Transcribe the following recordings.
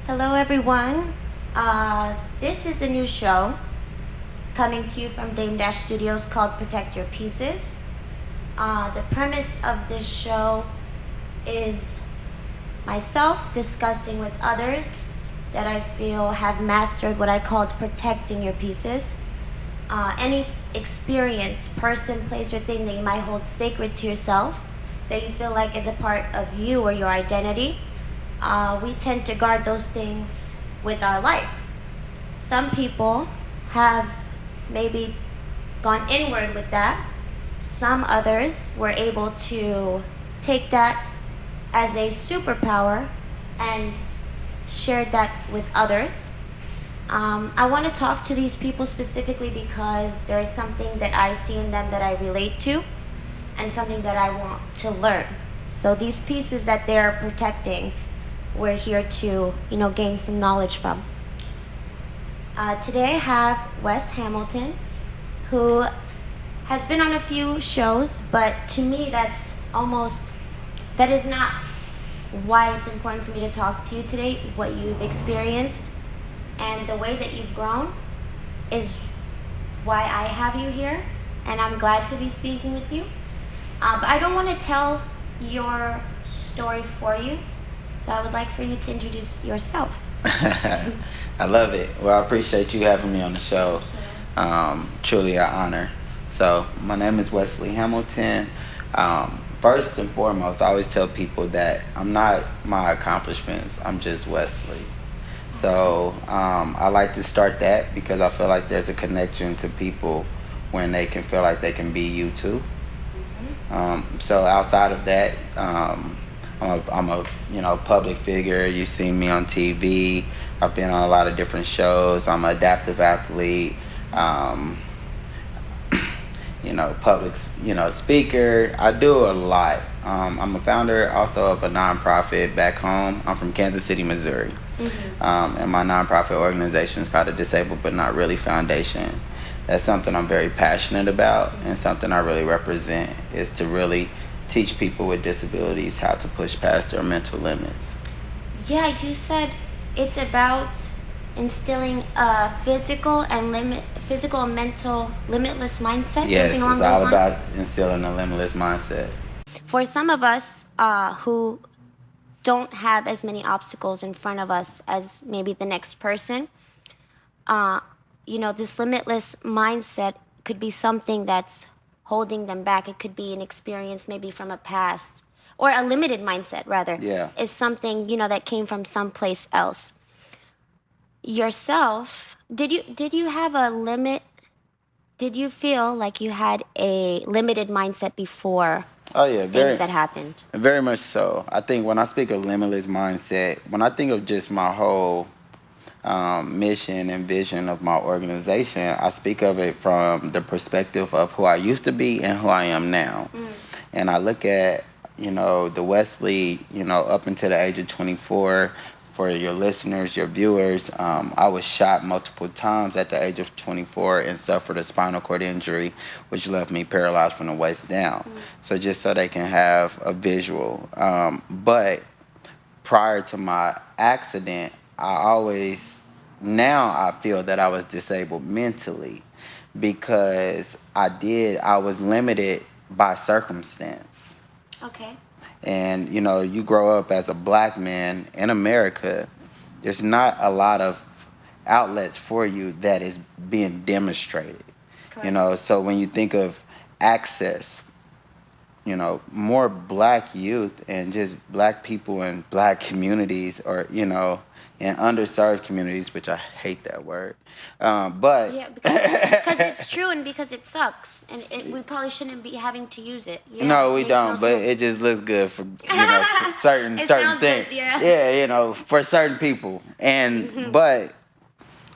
Hello, everyone. This is a new show coming to you from Dame Dash Studios called Protect Your Pieces. The premise of this show is myself discussing with others that I feel have mastered what I called protecting your pieces. Any experience, person, place, or thing that you might hold sacred to yourself that you feel like is a part of you or your identity. We tend to guard those things with our life. Some people have maybe gone inward with that. Some others were able to take that as a superpower and shared that with others. I want to talk to these people specifically because there's something that I see in them that I relate to and something that I want to learn. So these pieces that they're protecting, we're here to, gain some knowledge from. Today I have Wes Hamilton, who has been on a few shows, but to me that is not why it's important for me to talk to you today. What you've experienced and the way that you've grown is why I have you here, and I'm glad to be speaking with you. But I don't want to tell your story for you. So I would like for you to introduce yourself. I love it. Well, I appreciate you having me on the show. Truly an honor. So my name is Wesley Hamilton. First and foremost, I always tell people that I'm not my accomplishments. I'm just Wesley. So I like to start that because I feel like there's a connection to people when they can feel like they can be you too. So outside of that, I'm a public figure. You've seen me on TV. I've been on a lot of different shows. I'm an adaptive athlete. Public, speaker. I do a lot. I'm a founder also of a nonprofit back home. I'm from Kansas City, Missouri. And my nonprofit organization is called the Disabled But Not Really Foundation. That's something I'm very passionate about and something I really represent is to really teach people with disabilities how to push past their mental limits. Yeah, you said it's about instilling a physical and mental limitless mindset. Yes, something along it's all those about lines? instilling a limitless mindset. For some of us who don't have as many obstacles in front of us as maybe the next person, this limitless mindset could be something that's holding them back. It could be an experience maybe from a past, or a limited mindset rather. Yeah. Is something, that came from someplace else. Yourself, did you have a limit? Did you feel like you had a limited mindset before Oh yeah, things that happened? very much so. I think when I speak of limitless mindset, when I think of just my whole mission and vision of my organization, I speak of it from the perspective of who I used to be and who I am now. And I look at, the Wesley, up until the age of 24. For your listeners, your viewers, I was shot multiple times at the age of 24 and suffered a spinal cord injury, which left me paralyzed from the waist down. So just so they can have a visual. But prior to my accident, now I feel that I was disabled mentally because I was limited by circumstance. Okay. And, you grow up as a black man in America, there's not a lot of outlets for you that is being demonstrated. Correct. So when you think of access, more black youth and just black people in black communities or, in underserved communities, which I hate that word. But Yeah, because it's true and because it sucks, and we probably shouldn't be having to use it. Yeah, no, we makes don't. no But sense. it just looks good for certain It certain sounds things. good, yeah. Yeah, for certain people. And but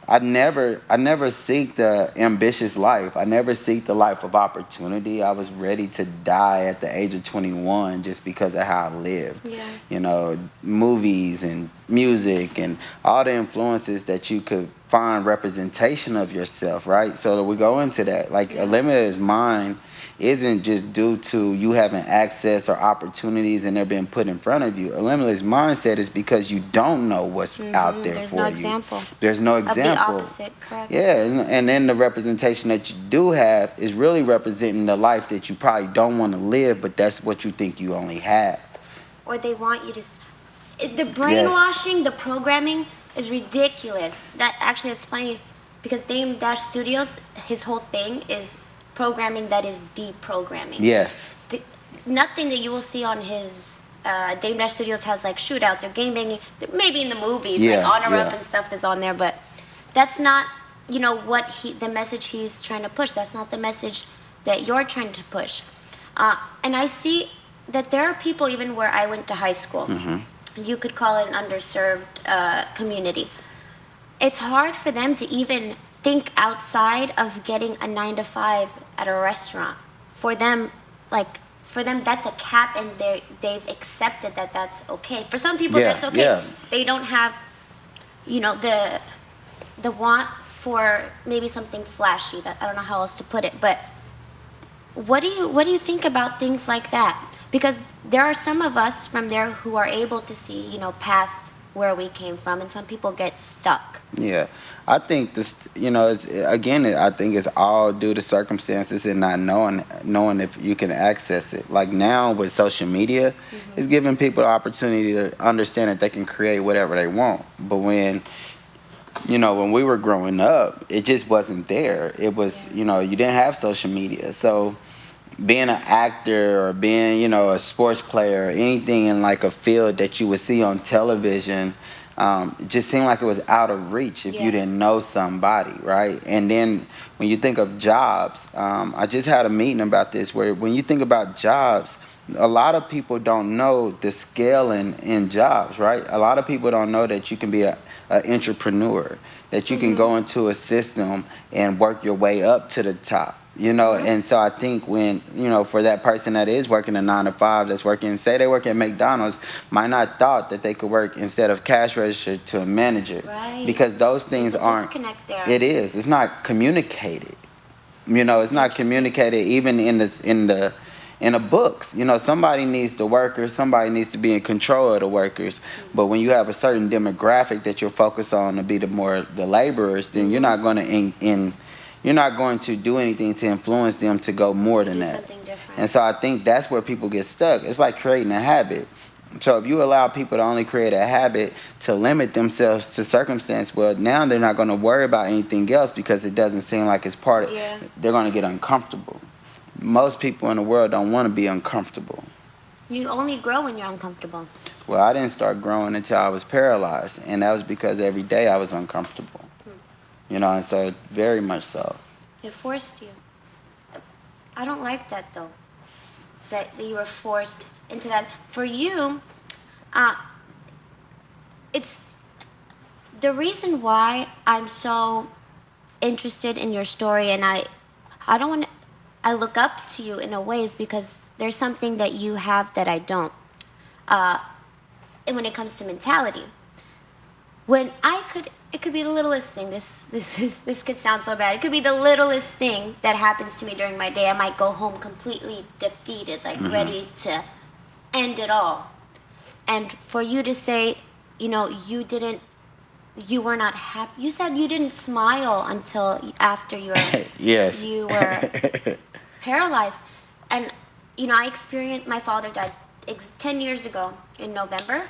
I never seek the ambitious life. I never seek the life of opportunity. I was ready to die at the age of 21 just because of how I lived. Yeah. Movies and music and all the influences that you could find representation of yourself, right? So we go into that. Like a limited mind isn't just due to you having access or opportunities and they're being put in front of you. A limitless mindset is because you don't know what's out there There's for no you. example There's no of the example. opposite, correct? Yeah, and then the representation that you do have is really representing the life that you probably don't want to live, but that's what you think you only have. Or they want you to. The Yes. brainwashing, the programming is ridiculous. That actually, it's funny because Dame Dash Studios, his whole thing is programming that is deprogramming. Yes. Nothing that you will see on his Dame Dash Studios has like shootouts or gangbanging. Maybe in the movies, Yeah, like Honor Up yeah. and stuff is on there, but that's not, what the message he's trying to push. That's not the message that you're trying to push. And I see that there are people, even where I went to high school, you could call it an underserved community. It's hard for them to even think outside of getting a 9 to 5 at a restaurant. For them, that's a cap, and they've accepted that that's okay. For some people, Yeah, that's okay. yeah. They don't have, the want for maybe something flashy. That I don't know how else to put it, but what do you think about things like that? Because there are some of us from there who are able to see, past where we came from, and some people get stuck. Yeah, I think this. It's, again, I think it's all due to circumstances and not knowing if you can access it. Like now with social media, it's giving people the opportunity to understand that they can create whatever they want. But when we were growing up, it just wasn't there. It was, you didn't have social media, so being an actor or being, a sports player or anything in like a field that you would see on television, it just seemed like it was out of reach if you didn't know somebody, right? And then when you think of jobs, I just had a meeting about this where when you think about jobs, a lot of people don't know the scale in jobs, right? A lot of people don't know that you can be an entrepreneur, that you can go into a system and work your way up to the top. And so I think when, for that person that is working a 9 to 5, that's working, say they work at McDonald's, might not thought that they could work instead of cash register to a manager. Right. Because those things There's a aren't, disconnect there. it is, it's not communicated. It's not communicated even in the books. Somebody needs the workers, somebody needs to be in control of the workers. But when you have a certain demographic that you're focused on to be the laborers, then you're not going to you're not going to do anything to influence them to go more than that. Something different. And so I think that's where people get stuck. It's like creating a habit. So if you allow people to only create a habit to limit themselves to circumstance, well, now they're not going to worry about anything else because it doesn't seem like it's part of it. They're going to get uncomfortable. Most people in the world don't want to be uncomfortable. You only grow when you're uncomfortable. Well, I didn't start growing until I was paralyzed, and that was because every day I was uncomfortable. And so very much so. It forced you. I don't like that, though, that you were forced into that. For you, it's the reason why I'm so interested in your story, and I don't want to, I look up to you in a way, is because there's something that you have that I don't. And when it comes to mentality, it could be the littlest thing. This could sound so bad. It could be the littlest thing that happens to me during my day. I might go home completely defeated, like ready to end it all. And for you to say, you were not happy. You said you didn't smile until after you were Yes. you were paralyzed. And I experienced, my father died 10 years ago in November.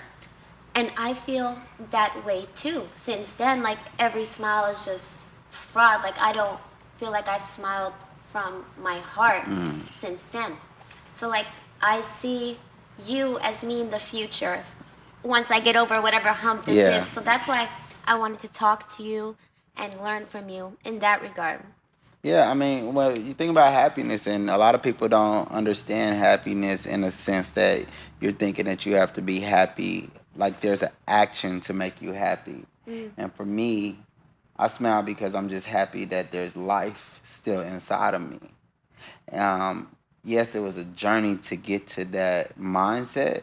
And I feel that way too. Since then, like every smile is just fraud. Like I don't feel like I've smiled from my heart since then. So like I see you as me in the future once I get over whatever hump this is. So that's why I wanted to talk to you and learn from you in that regard. Yeah, I mean, well, you think about happiness, and a lot of people don't understand happiness in a sense that you're thinking that you have to be happy. Like there's an action to make you happy. And for me, I smile because I'm just happy that there's life still inside of me. Yes, it was a journey to get to that mindset,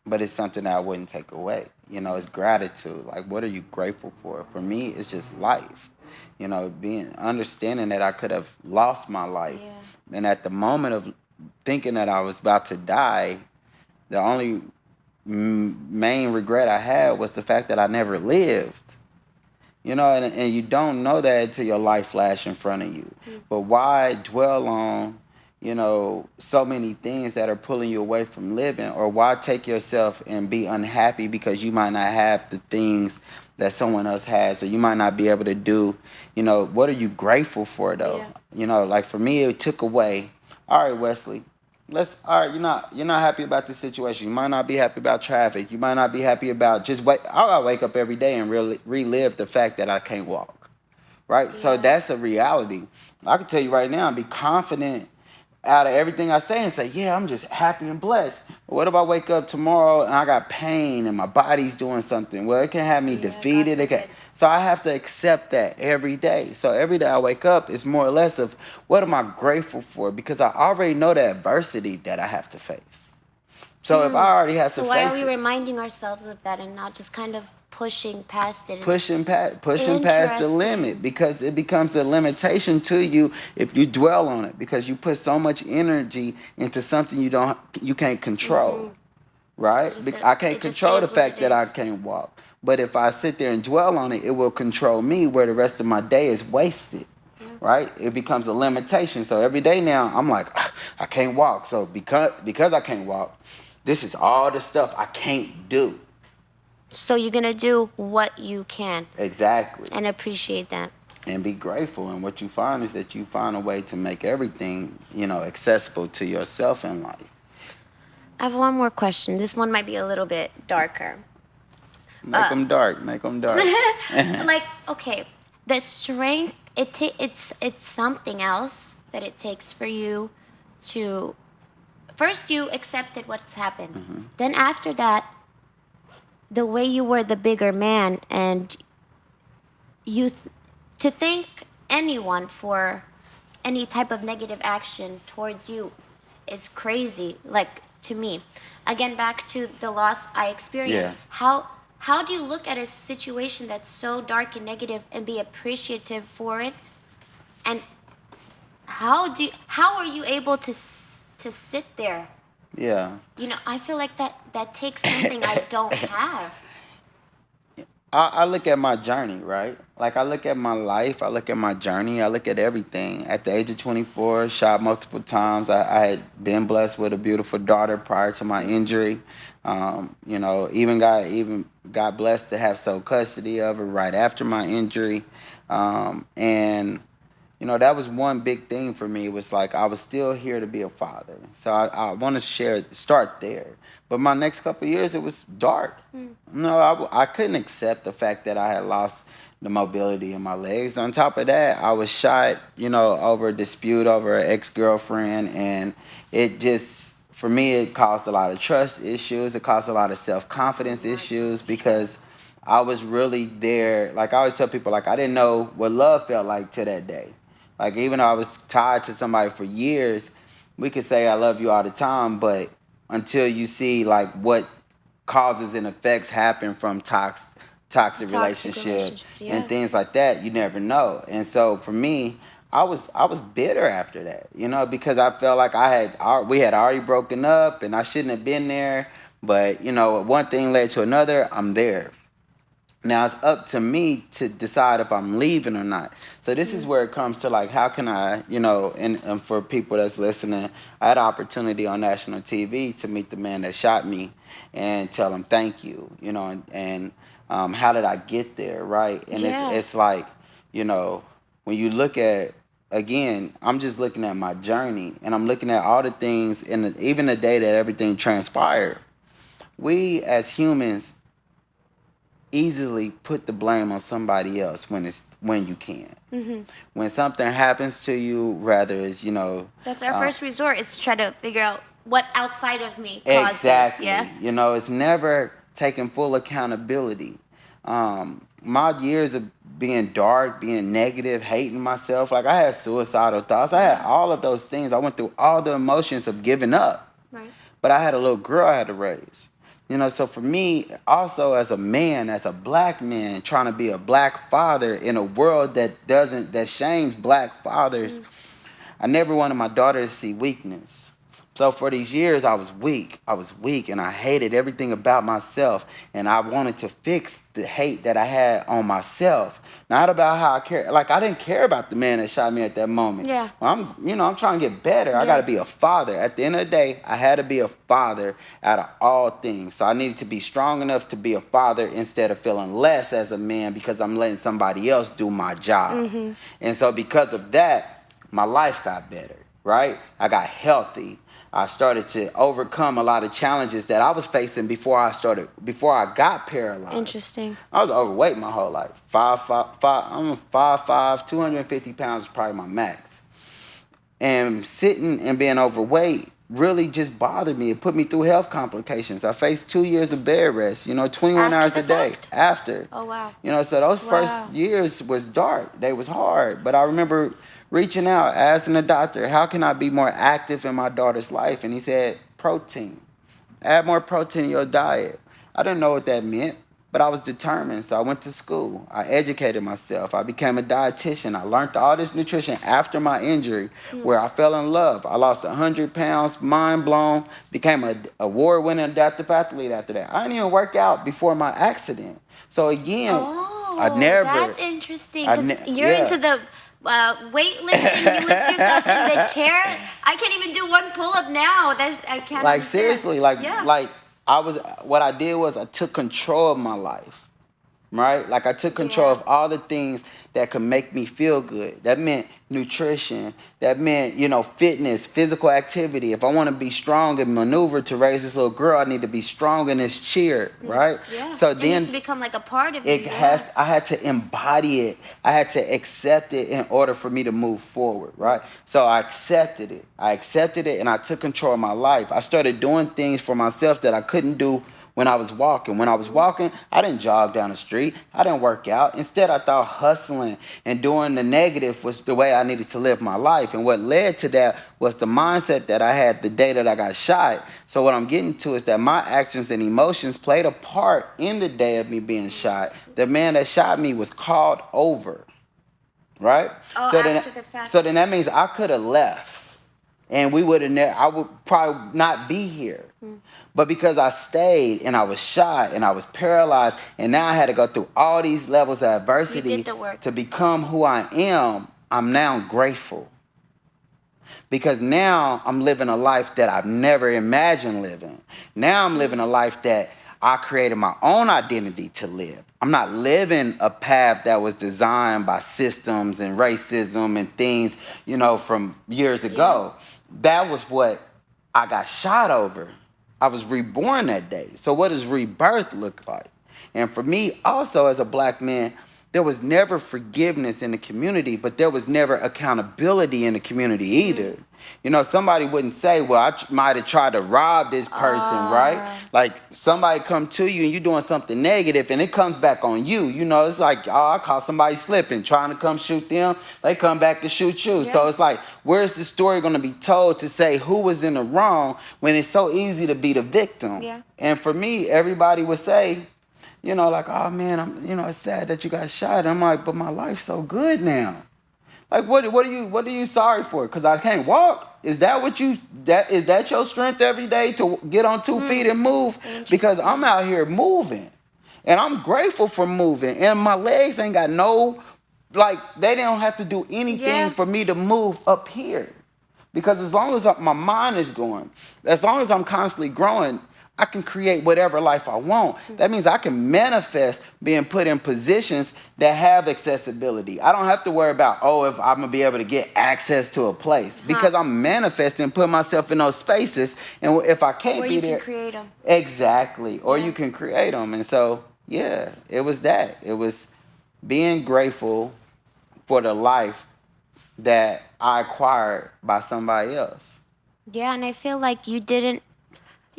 but it's something that I wouldn't take away. It's gratitude. Like, what are you grateful for? For me, it's just life. Being understanding that I could have lost my life, Yeah. and at the moment of thinking that I was about to die, the only main regret I had was the fact that I never lived. And you don't know that until your life flash in front of you. But why dwell on, so many things that are pulling you away from living? Or why take yourself and be unhappy because you might not have the things that someone else has, or you might not be able to do? What are you grateful for though? Like for me, it took away. All right, Wesley, all right, you're not happy about the situation. You might not be happy about traffic. You might not be happy about just wait. I gotta wake up every day and really relive the fact that I can't walk. Right? So Yeah. that's a reality. I can tell you right now, be confident out of everything I say and say, yeah, I'm just happy and blessed. But what if I wake up tomorrow and I got pain and my body's doing something? Well, it can have me Yeah, God defeated. forbid. So I have to accept that every day. So every day I wake up, it's more or less of what am I grateful for? Because I already know the adversity that I have to face. So if I already have So to why are face we it, reminding ourselves of that and not just kind of pushing past it? pushing past the limit, Interesting. because it becomes a limitation to you if you dwell on it, because you put so much energy into something you can't control, right? I can't It just control the is what fact it that I is. can't walk, but if I sit there and dwell on it, it will control me, where the rest of my day is wasted. Yeah. Right? It becomes a limitation. So every day now I'm like, "Ah, I can't walk. So because I can't walk, this is all the stuff I can't do. So you're gonna do what you can Exactly. and appreciate that. And be grateful. And what you find is that you find a way to make everything, accessible to yourself in life. I have one more question. This one might be a little bit darker. Make them dark. Make them dark. Like, okay, the strength it's something else that it takes for you to first you accepted what's happened. Then after that, the way you were the bigger man and you to thank anyone for any type of negative action towards you is crazy, like, to me. Again, back to the loss I Yeah. experienced. How do you look at a situation that's so dark and negative and be appreciative for it? And how are you able to sit there? Yeah. I feel like that takes something I don't have. I look at my journey, right? Like I look at my life, I look at my journey, I look at everything. At the age of 24, shot multiple times. I had been blessed with a beautiful daughter prior to my injury. Even got blessed to have sole custody of her right after my injury. And that was one big thing for me. It was like I was still here to be a father. So I want to start there. But my next couple of years, it was dark. No, I couldn't accept the fact that I had lost the mobility in my legs. On top of that, I was shot, over a dispute over an ex-girlfriend. And it just, for me, it caused a lot of trust issues. It caused a lot of self-confidence issues, because I was really there. Like I always tell people, like I didn't know what love felt like to that day. Like even though I was tied to somebody for years, we could say I love you all the time, but until you see like what causes and effects happen from toxic Toxic relationship relationships, and yeah. things like that, you never know. And so for me, I was bitter after that, because I felt like we had already broken up and I shouldn't have been there. But one thing led to another. I'm there. Now it's up to me to decide if I'm leaving or not. So this is where it comes to like, how can I, and for people that's listening, I had an opportunity on national TV to meet the man that shot me and tell him thank you, and how did I get there, right? And Yeah. it's like, when you look at, again, I'm just looking at my journey and I'm looking at all the things, and even the day that everything transpired, we as humans easily put the blame on somebody else when you can. When something happens to you, rather is That's our uh, first resort, is to try to figure out what outside of me caused this. exactly. Yeah. It's never taking full accountability. My years of being dark, being negative, hating myself, like I had suicidal thoughts. I had all of those things. I went through all the emotions of giving up. Right. But I had a little girl I had to raise. You know, so for me, also as a man, as a black man, trying to be a black father in a world that shames black fathers, I never wanted my daughter to see weakness. So for these years, I was weak. I was weak, and I hated everything about myself. And I wanted to fix the hate that I had on myself, not about how I care. Like I didn't care about the man that shot me at that moment. Yeah. Well, I'm trying to get better. I got to be a father. At the end of the day, I had to be a father out of all things. So I needed to be strong enough to be a father instead of feeling less as a man because I'm letting somebody else do my job. And so because of that, my life got better, right? I got healthy. I started to overcome a lot of challenges that I was facing before I got paralyzed. Interesting. I was overweight my whole life. I'm 5'5", 250 pounds is probably my max. And sitting and being overweight really just bothered me. It put me through health complications. I faced 2 years of bed rest, 21 After hours the a day fact? after. Oh, wow. So those Wow. first years was dark. They was hard. But I remember reaching out, asking the doctor, how can I be more active in my daughter's life? And he said, protein. Add more protein in your diet. I didn't know what that meant, but I was determined. So I went to school. I educated myself. I became a dietitian. I learned all this nutrition after my injury where I fell in love. I lost 100 pounds, mind blown, became an award-winning adaptive athlete after that. I didn't even work out before my accident. So again, I never... That's interesting because you're yeah. into the weightlifting. You lift yourself in the chair. I can't even do one pull-up now. I can't. Like understand. seriously, like what I did was I took control of my life, right? Like I took control of all the things that could make me feel good. That meant nutrition. That meant, fitness, physical activity. If I want to be strong and maneuver to raise this little girl, I need to be strong in this chair, right? Yeah. So it then needs to become like a part of you. I had to embody it. I had to accept it in order for me to move forward, right? So I accepted it. And I took control of my life. I started doing things for myself that I couldn't do when I was walking. When I was walking, I didn't jog down the street. I didn't work out. Instead, I thought hustling and doing the negative was the way I needed to live my life. And what led to that was the mindset that I had the day that I got shot. So what I'm getting to is that my actions and emotions played a part in the day of me being shot. The man that shot me was called over, right? Oh, so after the fact. So then that means I could have left. And I would probably not be here. But because I stayed and I was shot and I was paralyzed and now I had to go through all these levels of adversity to become who I am, I'm now grateful. Because now I'm living a life that I've never imagined living. Now I'm living a life that I created my own identity to live. I'm not living a path that was designed by systems and racism and things, from years ago. That was what I got shot over. I was reborn that day. So what does rebirth look like? And for me, also as a black man, there was never forgiveness in the community, but there was never accountability in the community either. Somebody wouldn't say, well, I might have tried to rob this person, right? Like somebody come to you and you're doing something negative and it comes back on you. It's like, I caught somebody slipping, trying to come shoot them. They come back to shoot you. Yeah. So it's like, where's the story going to be told to say who was in the wrong when it's so easy to be the victim? Yeah. And for me, everybody would say, like, oh man, it's sad that you got shot. I'm like, but my life's so good now. Like, what are you sorry for? Because I can't walk? Is that your strength every day to get on 2 feet and move? Because I'm out here moving. And I'm grateful for moving. And my legs ain't got they don't have to do anything for me to move up here. Because as long as my mind is going, as long as I'm constantly growing, I can create whatever life I want. That means I can manifest being put in positions that have accessibility. I don't have to worry about, if I'm going to be able to get access to a place. Because I'm manifesting, putting myself in those spaces. And if I can't be there... Or you can create them. Exactly. Or you can create them. And so, it was that. It was being grateful for the life that I acquired by somebody else. Yeah, and I feel like you didn't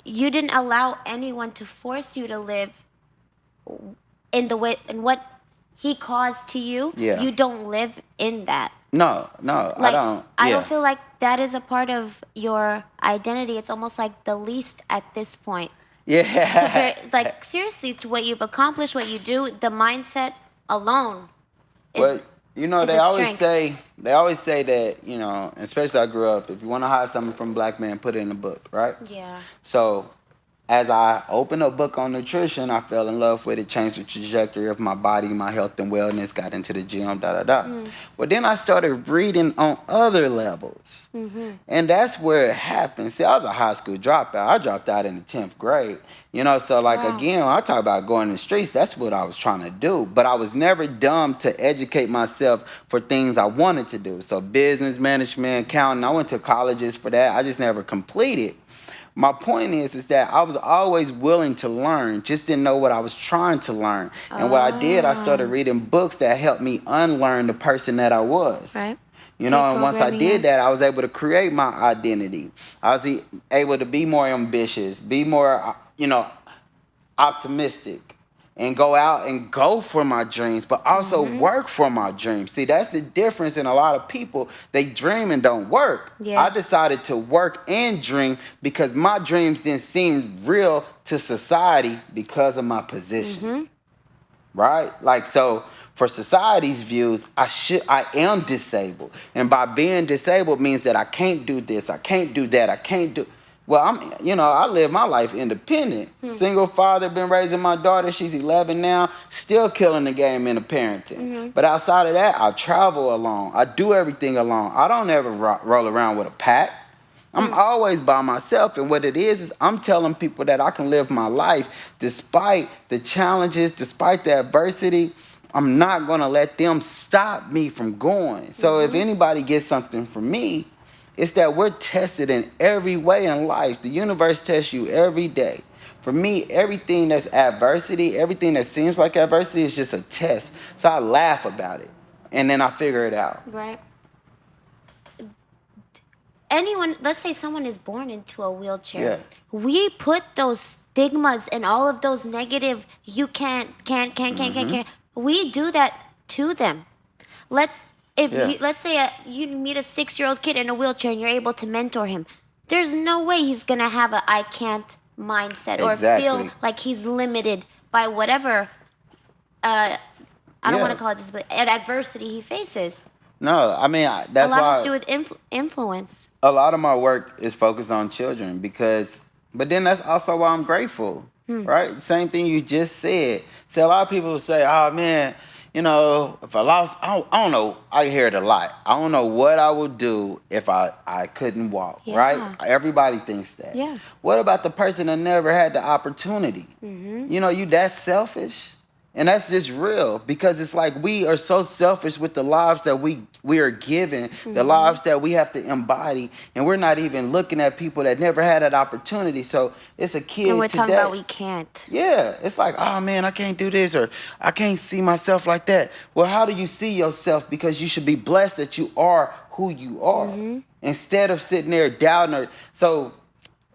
allow anyone to force you to live in what he caused to you. Yeah. You don't live in that. No, I don't. I don't feel like that is a part of your identity. It's almost like the least at this point. Yeah. Compared, like seriously, to what you've accomplished, what you do, the mindset alone Well, is you know, is a strength. they always say that, especially I grew up, if you want to hide something from black men, put it in a book, right? Yeah. So as I opened a book on nutrition, I fell in love with it, changed the trajectory of my body, my health and wellness, got into the gym, da da da. Mm. Well, then I started reading on other levels. Mm-hmm. And that's where it happened. See, I was a high school dropout. I dropped out in the 10th grade. So like Wow. again, when I talk about going in the streets, that's what I was trying to do. But I was never dumb to educate myself for things I wanted to do. So business management, accounting, I went to colleges for that. I just never completed. My point is that I was always willing to learn, just didn't know what I was trying to learn. And what I did, I started Oh. reading books that helped me unlearn the person that I was. Right. And once I Deprogramming, did yeah. that, I was able to create my identity. I was able to be more ambitious, be more, optimistic, and go out and go for my dreams, but also Mm-hmm. work for my dreams. See, that's the difference in a lot of people. They dream and don't work. Yeah. I decided to work and dream because my dreams didn't seem real to society because of my position. Mm-hmm. Right? Like, so for society's views, I am disabled. And by being disabled means that I can't do this, I can't do that, I can't do. Well, I live my life independent. Single father, been raising my daughter, she's 11 now, still killing the game in the parenting. Mm-hmm. But outside of that, I travel alone. I do everything alone. I don't ever roll around with a pack. I'm always by myself, and what it is I'm telling people that I can live my life despite the challenges, despite the adversity. I'm not going to let them stop me from going. So if anybody gets something from me, it's that we're tested in every way in life. The universe tests you every day. For me, everything that's adversity, everything that seems like adversity is just a test. So I laugh about it, and then I figure it out. Right. Anyone, let's say someone is born into a wheelchair. Yeah. We put those stigmas and all of those negative, you can't. We do that to them. Let's say you meet a 6-year-old kid in a wheelchair and you're able to mentor him. There's no way he's gonna have a I can't mindset or feel Exactly. like he's limited by whatever. I don't Yeah. want to call it disability, adversity he faces. No, I mean, that's A lot why has to do with influence. a lot of my work is focused on children but then that's also why I'm grateful, right? Same thing you just said. See, a lot of people say, oh man, if I lost, I don't know, I hear it a lot. I don't know what I would do if I couldn't walk, Yeah. right? Everybody thinks that. Yeah. What about the person that never had the opportunity? You that selfish? And that's just real because it's like we are so selfish with the lives that we are given, the lives that we have to embody, and we're not even looking at people that never had that opportunity. So it's a kid And we're today. talking about we can't. Yeah, it's like, oh man, I can't do this or I can't see myself like that. Well, how do you see yourself? Because you should be blessed that you are who you are instead of sitting there doubting her. So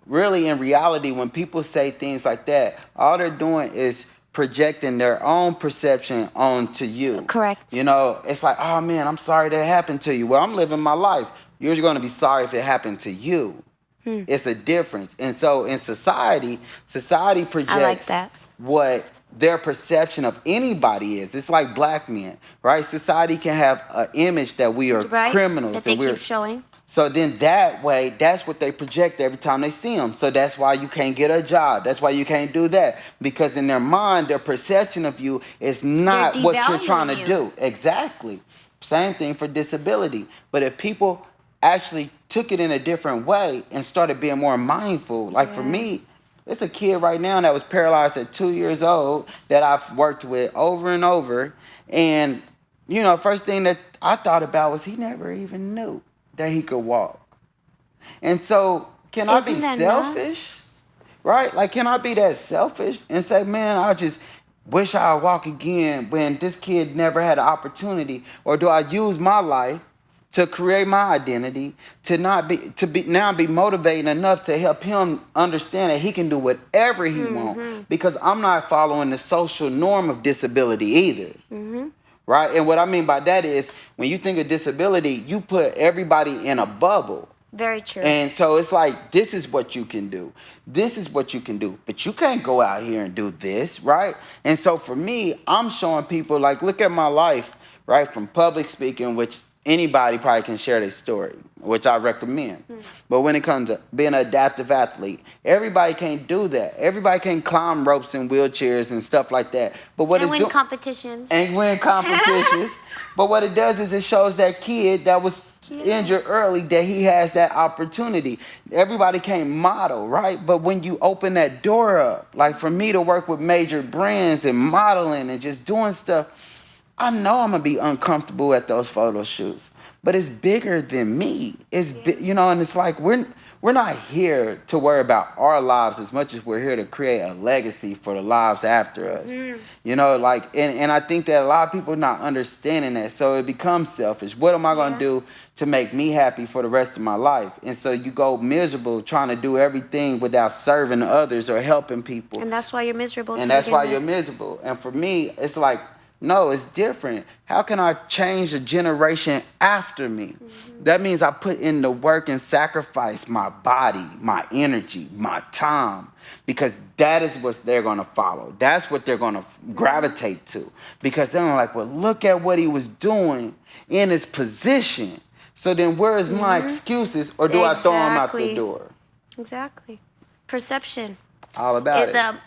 really, in reality, when people say things like that, all they're doing is projecting their own perception onto you. Correct. It's like, oh man, I'm sorry that happened to you. Well, I'm living my life. You're going to be sorry if it happened to you. It's a difference. And so in society projects I like that. what their perception of anybody is. It's like black men, right? Society can have an image that we are Right? criminals. That they and we're keep showing. So then that way, that's what they project every time they see them. So that's why you can't get a job. That's why you can't do that. Because in their mind, their perception of you is not They're what you're trying to devaluing you. do. Exactly. Same thing for disability. But if people actually took it in a different way and started being more mindful, like for me, it's a kid right now that was paralyzed at 2 years old that I've worked with over and over. And, first thing that I thought about was he never even knew that he could walk. And so can I be Isn't that selfish? Right? Like, can I be that selfish and say, man, I just wish I'd walk again when this kid never had an opportunity? Or do I use my life to create my identity to be motivating enough to help him understand that he can do whatever he wants, because I'm not following the social norm of disability either. Right? And what I mean by that is when you think of disability, you put everybody in a bubble. Very true. And so it's like, this is what you can do. This is what you can do. But you can't go out here and do this, right? And so for me, I'm showing people, like, look at my life, right? From public speaking, which anybody probably can share their story, which I recommend. But when it comes to being an adaptive athlete, everybody can't do that. Everybody can't climb ropes in wheelchairs and stuff like that. But what and it's win competitions. and win competitions. But what it does is it shows that kid that was injured early that he has that opportunity. Everybody can't model, right? But when you open that door up, like for me to work with major brands and modeling and just doing stuff, I know I'm gonna be uncomfortable at those photo shoots, but it's bigger than me. It's and it's like we're not here to worry about our lives as much as we're here to create a legacy for the lives after us. And I think that a lot of people are not understanding that, so it becomes selfish. What am I gonna do to make me happy for the rest of my life? And so you go miserable trying to do everything without serving others or helping people. And that's why you're miserable. And that's why you're miserable. And for me, it's like, no, it's different. How can I change the generation after me? That means I put in the work and sacrifice my body, my energy, my time, because that is what they're going to follow. That's what they're going to gravitate to, because they're like, well, look at what he was doing in his position. So then where's my excuses, or do I throw him out the door? Exactly. Perception. All about is it. a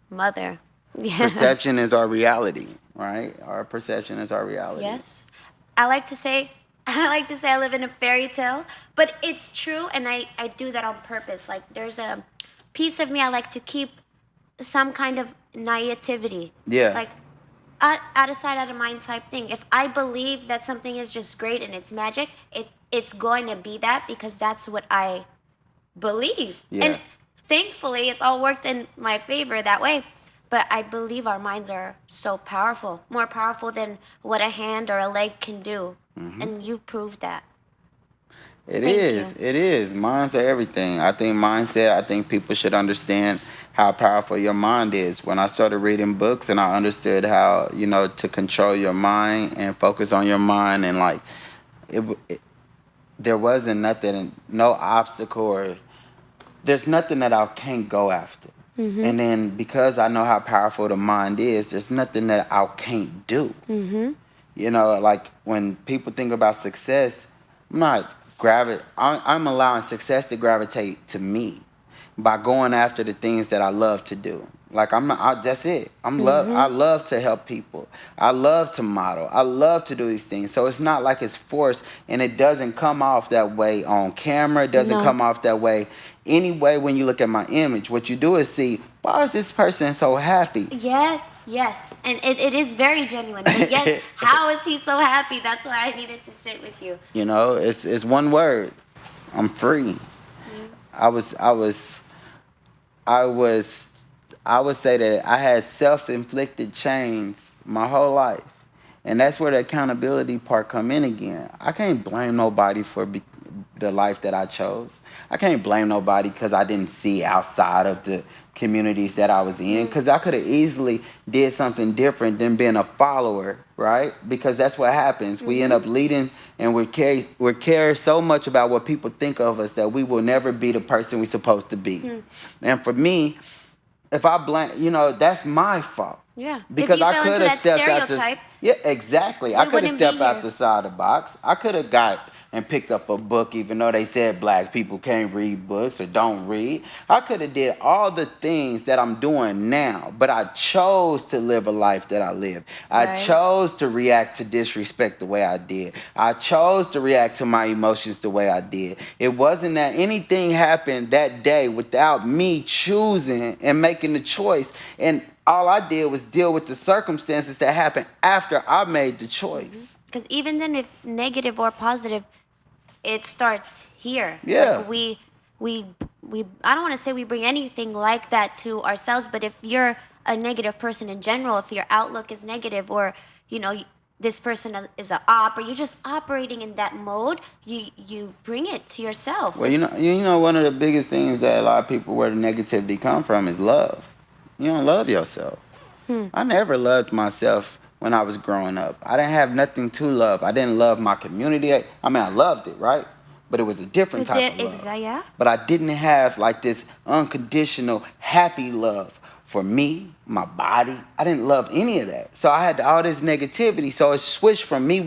mother. Perception is our reality. Right? Our perception is our reality. Yes. I like to say I live in a fairy tale, but it's true, and I do that on purpose. Like, there's a piece of me I like to keep some kind of naivety. Yeah. Like, out of sight, out of mind type thing. If I believe that something is just great and it's magic, it's going to be that, because that's what I believe. Yeah. And thankfully, it's all worked in my favor that way. But I believe our minds are so powerful, more powerful than what a hand or a leg can do. And you've proved that. It is. Minds are everything. I think people should understand how powerful your mind is. When I started reading books and I understood how, to control your mind and focus on your mind, and like, there wasn't nothing, no obstacle, or there's nothing that I can't go after. And then because I know how powerful the mind is, there's nothing that I can't do. Like when people think about success, I'm allowing success to gravitate to me by going after the things that I love to do. Like that's it. I love to help people. I love to model. I love to do these things. So it's not like it's forced, and it doesn't come off that way on camera. It doesn't come off that way anyway. When you look at my image, what you do is see, why is this person so happy? Yes. And it is very genuine. But yes, how is he so happy? That's why I needed to sit with you. It's one word. I'm free. I would say that I had self-inflicted chains my whole life. And that's where the accountability part come in again. I can't blame nobody for the life that I chose. I can't blame nobody because I didn't see outside of the communities that I was in, because I could have easily did something different than being a follower, right? Because that's what happens. We end up leading, and we're caring so much about what people think of us that we will never be the person we're supposed to be. And for me, if I blame, that's my fault. Yeah. Because I could have stepped stereotype, out the. Yeah, exactly. I could have stepped out the side of the box. I could have got and picked up a book, even though they said black people can't read books or don't read. I could have did all the things that I'm doing now, but I chose to live a life that I live. I chose to react to disrespect the way I did. I chose to react to my emotions the way I did. It wasn't that anything happened that day without me choosing and making the choice. And all I did was deal with the circumstances that happened after I made the choice. Because even then, if negative or positive, it starts here. Yeah. Like we I don't want to say we bring anything like that to ourselves, but if you're a negative person in general, if your outlook is negative, or this person is an op, or you're just operating in that mode, you bring it to yourself. Well, one of the biggest things that a lot of people, where the negativity come from, is love. You don't love yourself. I never loved myself when I was growing up. I didn't have nothing to love. I didn't love my community. I loved it, right? but it was a different type of love. Yeah. But I didn't have like this unconditional happy love for me, my body. I didn't love any of that. So I had all this negativity. So it switched from me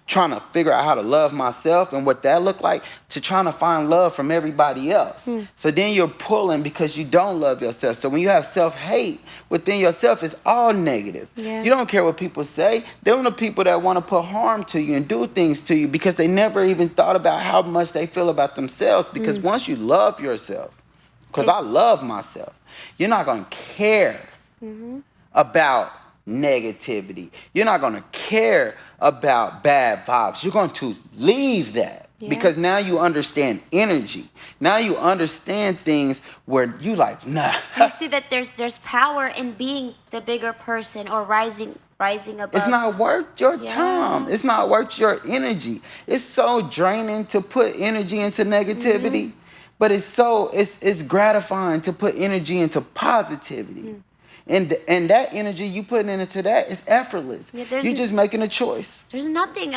trying to figure out how to love myself and what that looked like to trying to find love from everybody else. So then you're pulling because you don't love yourself. So when you have self-hate within yourself, it's all negative. Yeah. You don't care what people say. They're the people that want to put harm to you and do things to you because they never even thought about how much they feel about themselves. Because once you love yourself, because I love myself, you're not going to care about negativity. You're not going to care about bad vibes. You're going to leave that because now you understand energy. Now you understand things where you like, nah. You see that there's power in being the bigger person or rising above. It's not worth your time. It's not worth your energy. It's so draining to put energy into negativity, but it's gratifying to put energy into positivity. And that energy you putting into that is effortless. Yeah, you're just making a choice. There's nothing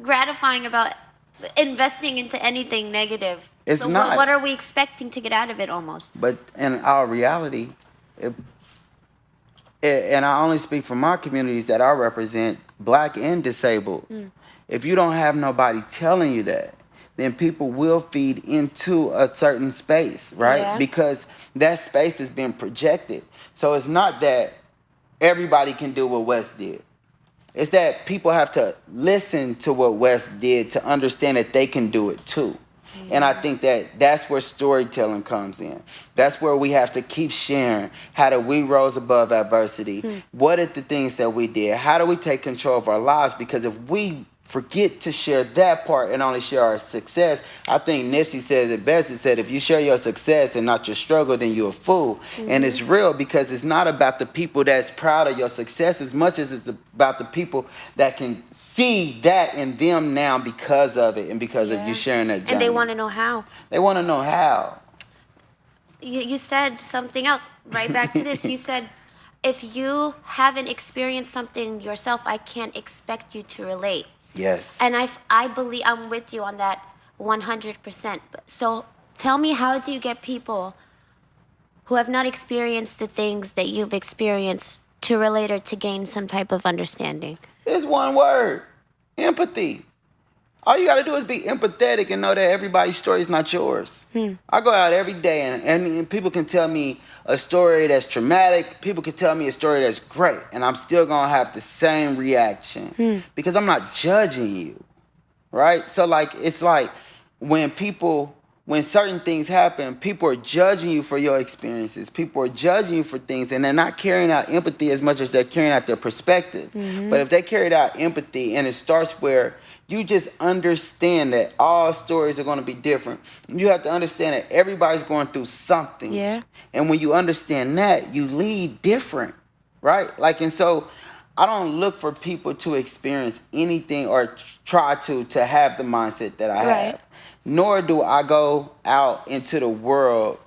gratifying about investing into anything negative. It's so not. What are we expecting to get out of it almost? But in our reality, and I only speak for my communities that I represent, Black and disabled. If you don't have nobody telling you that, then people will feed into a certain space, right? Yeah. Because that space has been projected. So it's not that everybody can do what Wes did. It's that people have to listen to what Wes did to understand that they can do it too. And I think that's where storytelling comes in. That's where we have to keep sharing. How do we rose above adversity? What are the things that we did? How do we take control of our lives? Because if we forget to share that part and only share our success, I think Nipsey says it best. He said, if you share your success and not your struggle, then you're a fool. And it's real because it's not about the people that's proud of your success as much as it's about the people that can see that in them now because of it and because of you sharing that journey. And they want to know how. They want to know how. You said something else. Right back to this. You said, if you haven't experienced something yourself, I can't expect you to relate. Yes. And I believe I'm with you on that 100%. So tell me, how do you get people who have not experienced the things that you've experienced to relate or to gain some type of understanding? It's one word: empathy. All you got to do is be empathetic and know that everybody's story is not yours. I go out every day and people can tell me a story that's traumatic. People can tell me a story that's great. And I'm still going to have the same reaction because I'm not judging you, right? So it's like when certain things happen, people are judging you for your experiences. People are judging you for things, and they're not carrying out empathy as much as they're carrying out their perspective. But if they carried out empathy, and it starts where you just understand that all stories are going to be different. You have to understand that everybody's going through something. Yeah. And when you understand that, you lead different, right? And so I don't look for people to experience anything or try to have the mindset that I have. Nor do I go out into the world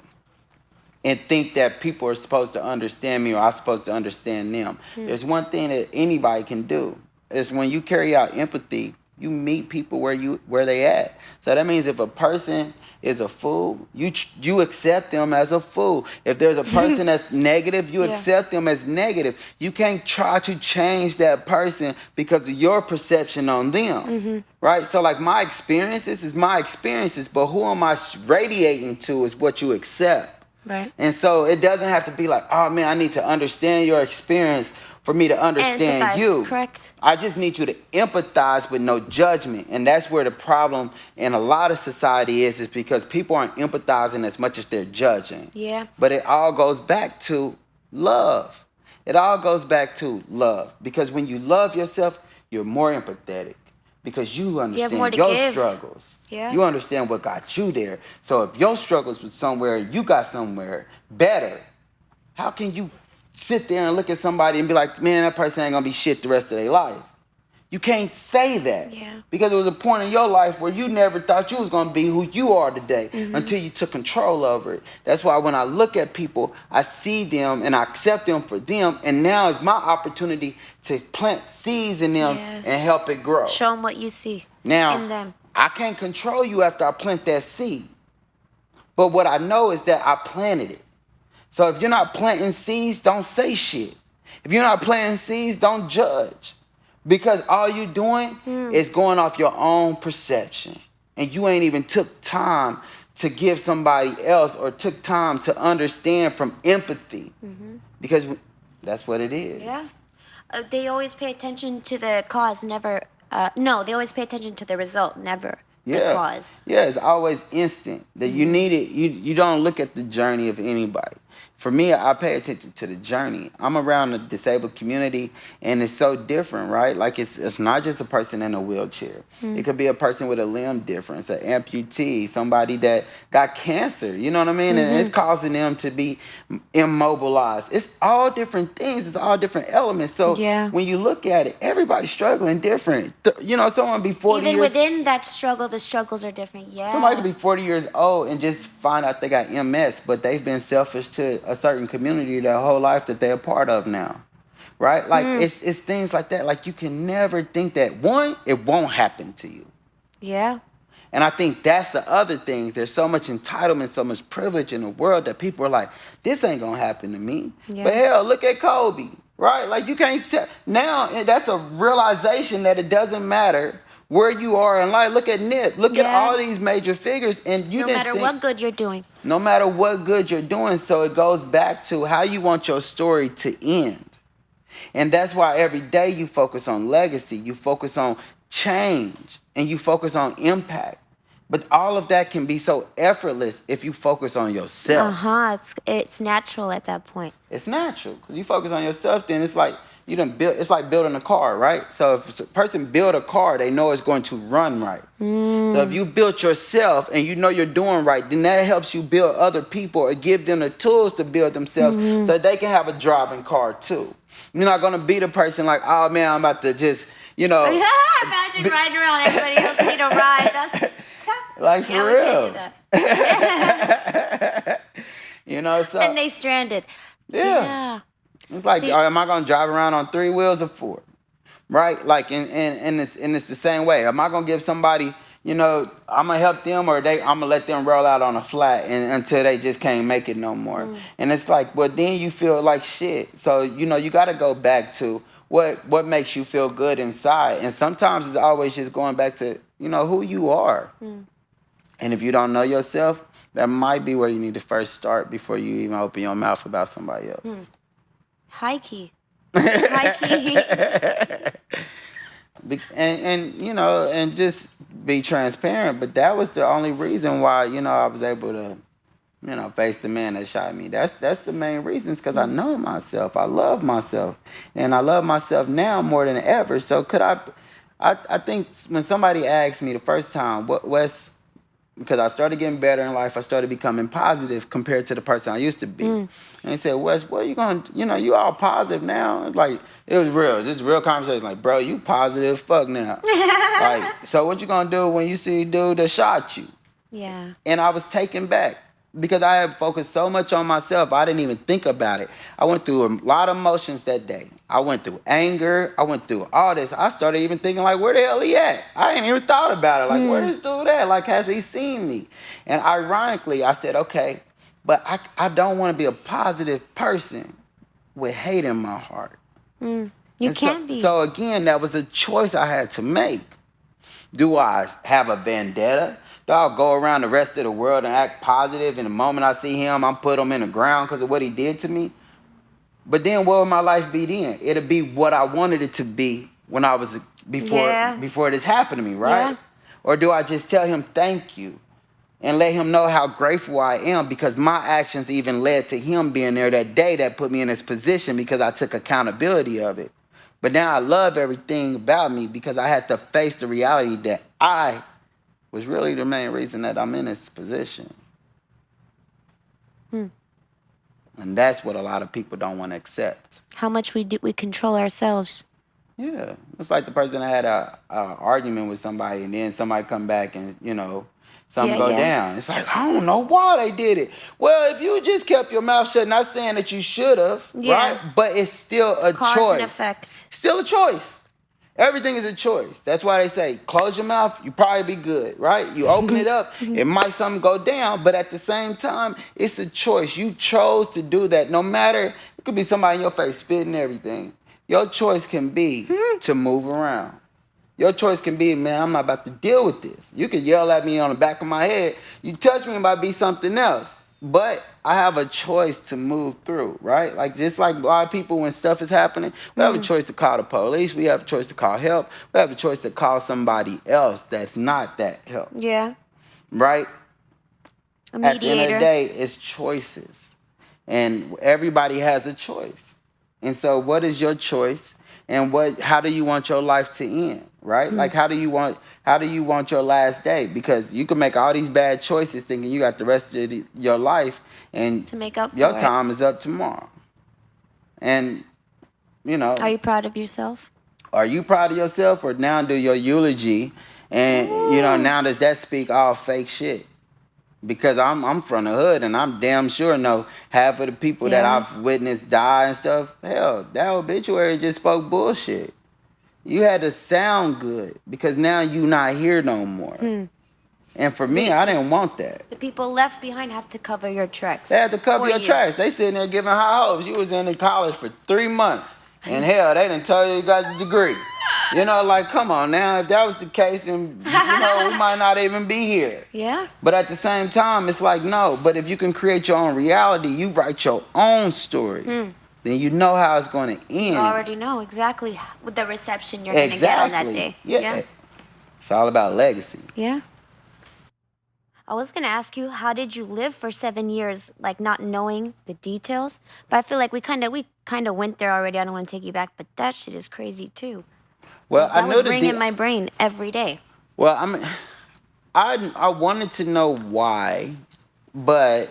and think that people are supposed to understand me or I'm supposed to understand them. There's one thing that anybody can do. Is when you carry out empathy, you meet people where they at. So that means if a person is a fool, you accept them as a fool. If there's a person that's negative, you accept them as negative. You can't try to change that person because of your perception on them, right? So my experiences is my experiences, but who am I radiating to is what you accept. Right. And so it doesn't have to be like, oh man, I need to understand your experience for me to understand empathize, you. Correct. I just need you to empathize with no judgment. And that's where the problem in a lot of society is because people aren't empathizing as much as they're judging. Yeah. But it all goes back to love. It all goes back to love. Because when you love yourself, you're more empathetic. Because you understand your struggles. Yeah. You understand what got you there. So if your struggles was somewhere, you got somewhere better, how can you sit there and look at somebody and be like, man, that person ain't gonna be shit the rest of their life? You can't say that. Yeah. Because it was a point in your life where you never thought you was gonna be who you are today until you took control over it. That's why when I look at people, I see them and I accept them for them, and now it's my opportunity to plant seeds in them and help it grow. Show them what you see Now, in them. I can't control you after I plant that seed. But what I know is that I planted it. So if you're not planting seeds, don't say shit. If you're not planting seeds, don't judge. Because all you're doing is going off your own perception. And you ain't even took time to give somebody else or took time to understand from empathy. Because that's what it is. Yeah. They always pay attention to the cause, never. No, they always pay attention to the result, never the cause. Yeah, it's always instant. That you need it. You don't look at the journey of anybody. For me, I pay attention to the journey. I'm around the disabled community, and it's so different, right? Like it's not just a person in a wheelchair. It could be a person with a limb difference, an amputee, somebody that got cancer. You know what I mean? And it's causing them to be immobilized. It's all different things. It's all different elements. So when you look at it, everybody's struggling different. You know, someone be 40 Even years. within that struggle, the struggles are different. Yeah. Somebody could be 40 years old and just find out they got MS, but they've been selfish to a certain community their whole life that they're a part of now, right? Like it's things like that. Like you can never think that one, it won't happen to you. Yeah. And I think that's the other thing. There's so much entitlement, so much privilege in the world that people are like, this ain't gonna happen to me. Yeah. But hell, look at Kobe, right? Like you can't tell. Now that's a realization that it doesn't matter where you are in life. Look at Nip. Look at all these major figures, and you no didn't matter think, what good you're doing. no matter what good you're doing. So it goes back to how you want your story to end. And that's why every day you focus on legacy, you focus on change, and you focus on impact. But all of that can be so effortless if you focus on yourself. It's natural at that point. It's natural. Because you focus on yourself, then it's like you done build. It's like building a car, right? So if a person build a car, they know it's going to run right. So if you built yourself and you know you're doing right, then that helps you build other people or give them the tools to build themselves so they can have a driving car too. You're not gonna be the person like, oh man, I'm about to just, you know. Imagine riding around, everybody else need a ride. That's like for real. We can't do that. You know, so. And they stranded. Yeah. It's like, am I gonna drive around on 3 wheels or 4? Right? Like, and it's the same way. Am I gonna give somebody, you know, I'm gonna help them, or I'm gonna let them roll out on a flat until they just can't make it no more? And it's like, well, then you feel like shit. So, you know, you gotta go back to what makes you feel good inside. And sometimes it's always just going back to, you know, who you are. And if you don't know yourself, that might be where you need to first start before you even open your mouth about somebody else. High key. High key. And you know, and just be transparent. But that was the only reason why, you know, I was able to, you know, face the man that shot me. That's the main reasons, because I know myself. I love myself. And I love myself now more than ever. So I think when somebody asked me the first time, Wes, because I started getting better in life, I started becoming positive compared to the person I used to be. And he said, Wes, what are you going to, you know, you all positive now? Like, it was real. This is real conversation. Like, bro, you positive fuck now. Like, so what you going to do when you see a dude that shot you? Yeah. And I was taken back because I had focused so much on myself, I didn't even think about it. I went through a lot of emotions that day. I went through anger. I went through all this. I started even thinking, like, where the hell he at? I ain't even thought about it. Like, where this dude at? Like, has he seen me? And ironically, I said, okay, but I don't want to be a positive person with hate in my heart. You can't be. So again, that was a choice I had to make. Do I have a vendetta? Do I go around the rest of the world and act positive, and the moment I see him, I'm put him in the ground because of what he did to me? But then what would my life be then? It'll be what I wanted it to be when I was before this happened to me, right? Yeah. Or do I just tell him thank you and let him know how grateful I am because my actions even led to him being there that day that put me in this position because I took accountability of it. But now I love everything about me because I had to face the reality that I was really the main reason that I'm in this position. And that's what a lot of people don't want to accept. How much we control ourselves. Yeah. It's like the person that had a argument with somebody and then somebody come back and, you know, something go down. It's like, I don't know why they did it. Well, if you just kept your mouth shut, not saying that you should have, right? But it's still a Cause choice. and effect. Still a choice. Everything is a choice. That's why they say, close your mouth, you probably be good, right? You open it up, it might something go down, but at the same time, it's a choice. You chose to do that. No matter, it could be somebody in your face spitting everything. Your choice can be to move around. Your choice can be, man, I'm not about to deal with this. You can yell at me on the back of my head. You touch me, it might be something else. But I have a choice to move through, right? Like, just like a lot of people, when stuff is happening, we have a choice to call the police. We have a choice to call help. We have a choice to call somebody else that's not that help. Yeah. Right? A mediator. At the end of the day, it's choices. And everybody has a choice. And so what is your choice? And how do you want your life to end? Right? Like, how do you want your last day? Because you can make all these bad choices thinking you got the rest of your life, and to make up for your it. time is up tomorrow. And, Are you proud of yourself? Are you proud of yourself, or now do your eulogy and, now does that speak all fake shit? Because I'm from the hood, and I'm damn sure know half of the people that I've witnessed die and stuff. Hell, that obituary just spoke bullshit. You had to sound good because now you not here no more. And for me, I didn't want that. The people left behind have to cover your tracks. They had to cover your tracks. They sitting there giving high hopes. You was in college for 3 months, and hell, they didn't tell you got a degree. Like, come on now. If that was the case, then, we might not even be here. Yeah. But at the same time, it's like, no. But if you can create your own reality, you write your own story. Then you know how it's going to end. You already know exactly with the reception you're going to get on that day. Yeah. It's all about legacy. Yeah. I was going to ask you, how did you live for 7 years, like not knowing the details? But I feel like we kind of went there already. I don't want to take you back, but that shit is crazy too. Well, that would ring in my brain every day. Well, I mean, I wanted to know why, but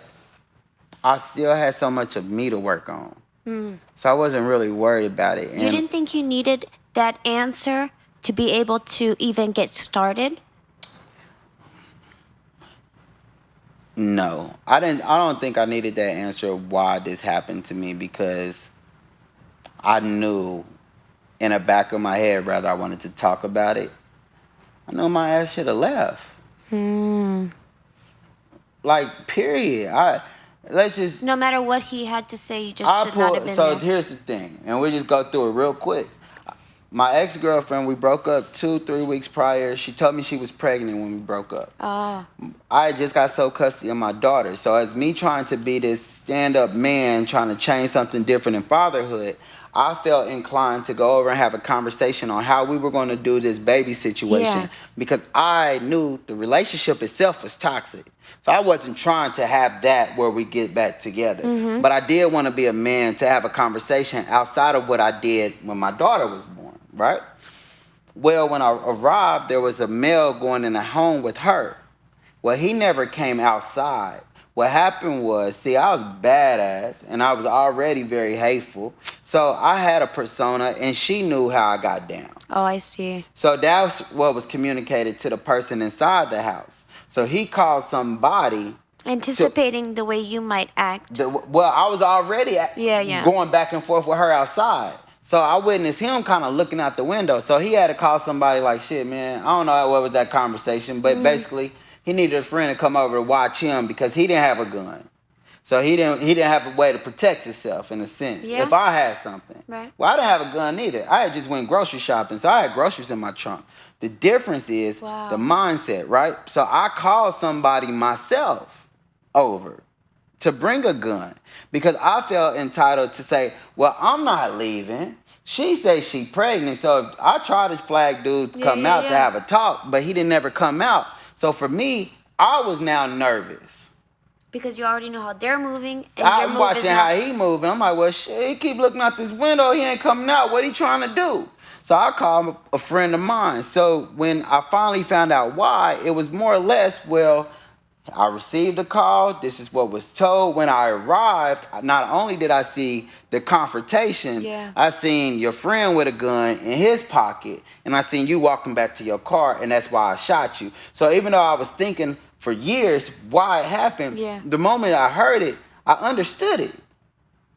I still had so much of me to work on. So I wasn't really worried about it. And you didn't think you needed that answer to be able to even get started? No, I didn't. I don't think I needed that answer why this happened to me, because I knew in the back of my head, whether I wanted to talk about it, I know my ass should have left. Like, period. Let's just. No matter what he had to say, you just should not have been so there. here's the thing, and we just go through it real quick. My ex-girlfriend, we broke up 2-3 weeks prior. She told me she was pregnant when we broke up. Oh. I just got sole custody of my daughter. So as me trying to be this stand-up man, trying to change something different in fatherhood, I felt inclined to go over and have a conversation on how we were going to do this baby situation, because I knew the relationship itself was toxic. So I wasn't trying to have that where we get back together. But I did want to be a man to have a conversation outside of what I did when my daughter was born, right? Well, when I arrived, there was a male going in the home with her. Well, he never came outside. What happened was, I was badass, and I was already very hateful. So I had a persona, and she knew how I got down. Oh, I see. So that's what was communicated to the person inside the house. So he called somebody. Anticipating the way you might act. Well, I was already going back and forth with her outside. So I witnessed him kind of looking out the window. So he had to call somebody like, shit, man, I don't know what was that conversation, but basically he needed a friend to come over to watch him because he didn't have a gun. So he didn't have a way to protect himself, in a sense, if I had something. Right. Well, I didn't have a gun either. I had just went grocery shopping, so I had groceries in my trunk. The difference is the mindset, right? So I called somebody myself over to bring a gun because I felt entitled to say, well, I'm not leaving. She says she pregnant, so I tried to flag dude to come out to have a talk, but he didn't ever come out. So for me, I was now nervous. Because you already know how they're moving, and I'm watching how he moving. I'm like, well, shit, he keep looking out this window. He ain't coming out. What he trying to do? So I called a friend of mine. So when I finally found out why, it was more or less, well, I received a call. This is what was told. When I arrived, not only did I see the confrontation, I seen your friend with a gun in his pocket, and I seen you walking back to your car, and that's why I shot you. So even though I was thinking for years why it happened, the moment I heard it, I understood it.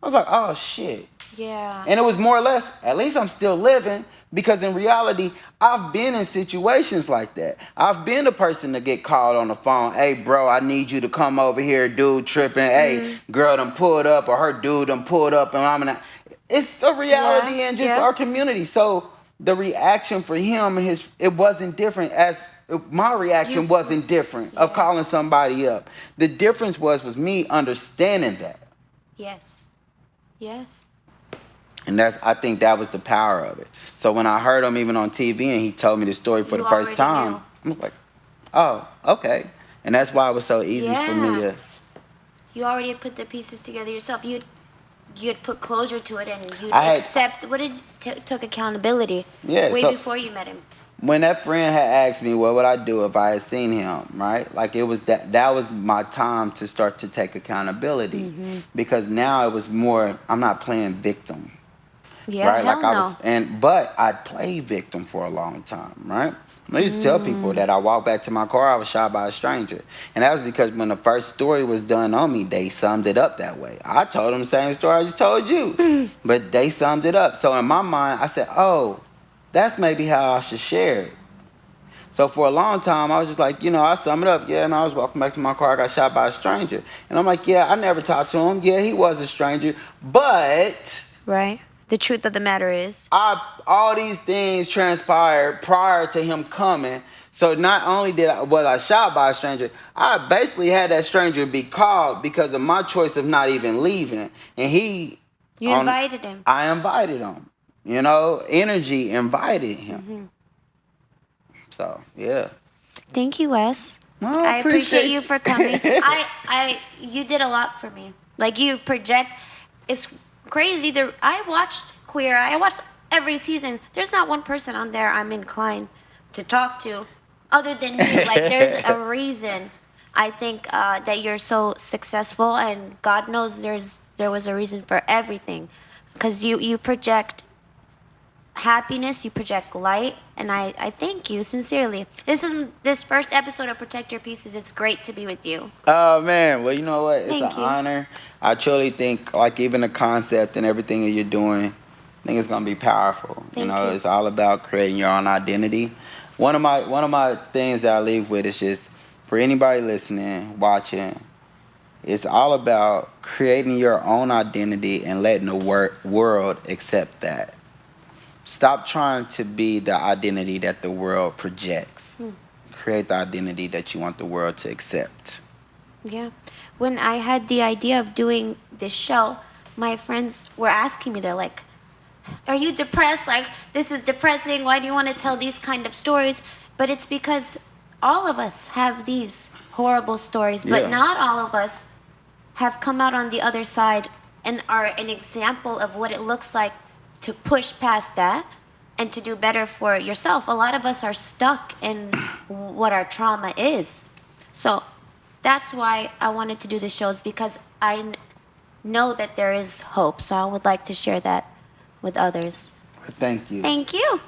I was like, oh, shit. Yeah. And it was more or less, at least I'm still living, because in reality, I've been in situations like that. I've been the person to get called on the phone. Hey, bro, I need you to come over here, dude tripping. Hey, girl done pulled up, or her dude done pulled up, and I'm gonna. It's a reality in just our community. So the reaction for him, it wasn't different as my reaction wasn't different of calling somebody up. The difference was me understanding that. Yes. Yes. And I think that was the power of it. So when I heard him even on TV and he told me the story for the first time, I'm like, oh, okay. And that's why it was so easy for me to. You already put the pieces together yourself. You'd put closure to it, and you'd accept what it took accountability. Yeah, way before you met him. When that friend had asked me what would I do if I had seen him, right? Like it was that was my time to start to take accountability, because now it was more, I'm not playing victim. Yeah, right? hell Like I was, but I played victim for a long time, right? I used to tell people that I walked back to my car, I was shot by a stranger. And that was because when the first story was done on me, they summed it up that way. I told them the same story I just told you, but they summed it up. So in my mind, I said, oh, that's maybe how I should share it. So for a long time, I was just like, I sum it up. Yeah, and I was walking back to my car, I got shot by a stranger. And I'm like, yeah, I never talked to him. Yeah, he was a stranger, but... Right. The truth of the matter is, all these things transpired prior to him coming. So not only was I shot by a stranger, I basically had that stranger be called because of my choice of not even leaving. And you invited him. I invited him. Energy invited him. So yeah. Thank you, Wes. Well, I appreciate you for coming. You did a lot for me. Like you project. It's crazy. I watched Queer. I watched every season. There's not one person on there I'm inclined to talk to other than you. Like there's a reason. I think that you're so successful, and God knows there was a reason for everything, because you project happiness, you project light, and I thank you sincerely. This first episode of Protect Your Pieces. It's great to be with you. Oh man, well, you know what? It's an honor. I truly think, like, even the concept and everything that you're doing, I think it's gonna be powerful. Thank you. It's all about creating your own identity. One of my things that I leave with is just for anybody listening, watching. It's all about creating your own identity and letting the world accept that. Stop trying to be the identity that the world projects. Create the identity that you want the world to accept. Yeah. When I had the idea of doing this show, my friends were asking me, they're like, are you depressed? Like, this is depressing. Why do you want to tell these kind of stories? But it's because all of us have these horrible stories, but not all of us have come out on the other side and are an example of what it looks like to push past that and to do better for yourself. A lot of us are stuck in what our trauma is. So that's why I wanted to do the shows, because I know that there is hope. So I would like to share that with others. Thank you. Thank you.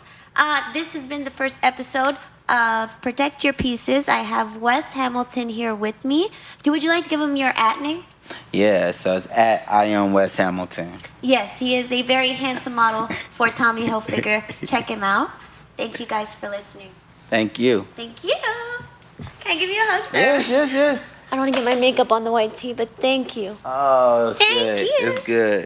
This has been the first episode of Protect Your Pieces. I have Wes Hamilton here with me. Would you like to give him your @name? Yeah, so it's @I am Wes Hamilton. Yes, he is a very handsome model for Tommy Hilfiger. Check him out. Thank you guys for listening. Thank you. Thank you. Can I give you a hug, sir? Yes. I don't want to get my makeup on the white tee, but thank you. Oh, it's Thank good. you. It's good.